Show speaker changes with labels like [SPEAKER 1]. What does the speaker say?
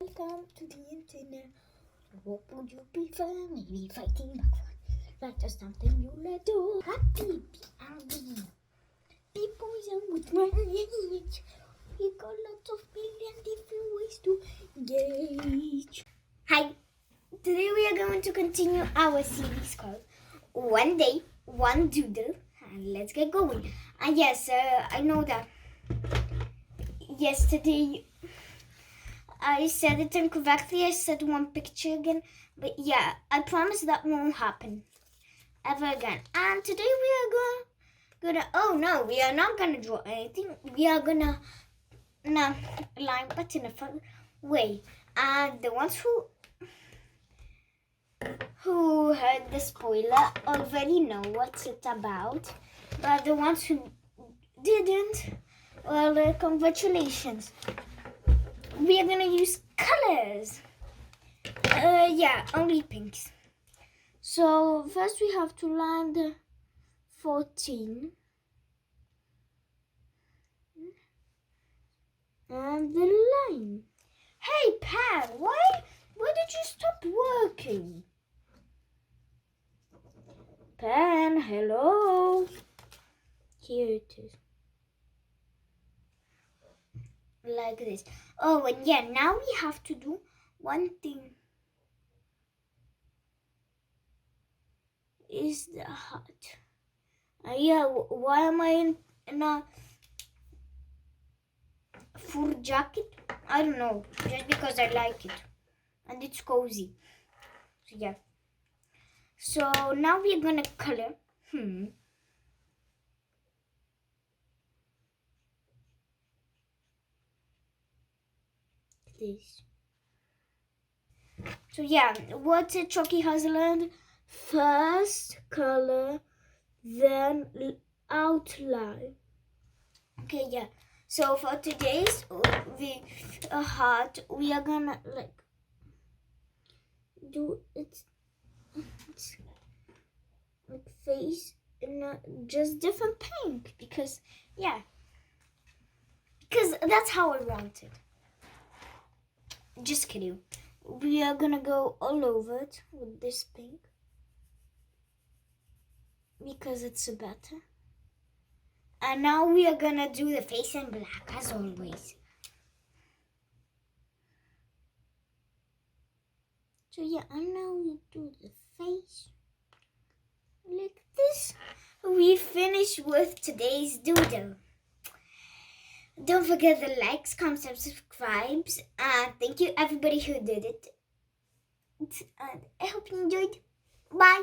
[SPEAKER 1] Welcome to the internet. What would you prefer? Maybe fighting backwards. That's just something you let do. Happy BRB. People with my age. We got lots of million different ways to engage. Hi. Today we are going to continue our series called One Day, One Doodle. And let's get going. Yes, I know that yesterday I said it incorrectly. I said one picture again. But yeah, I promise that won't happen ever again. And today we are we are not gonna draw anything. We are gonna line but in a fun way. And the ones who heard the spoiler already know what it's about. But the ones who didn't, well, congratulations. We are gonna use colors. Only pinks. So first we have to line the 14 and the line. Hey Pan, why did you stop working? Pan, hello. Here it is. Like this. Oh, and yeah, now we have to do one thing. Is the heart. Why am I in a fur jacket? I don't know, just because I like it. And it's cozy. So yeah. So now we're gonna color. This. So yeah, what Choky has learned: first color, then outline. Okay, yeah. So for today's heart, we are gonna do its face in just different pink because that's how I want it. Just kidding. We are gonna go all over it with this pink because it's better. And now we are gonna do the face in black as always. So yeah, and now we do the face like this. We finish with today's doodle. Don't forget the likes, comments, and subscribes. And thank you everybody who did it. And I hope you enjoyed. Bye.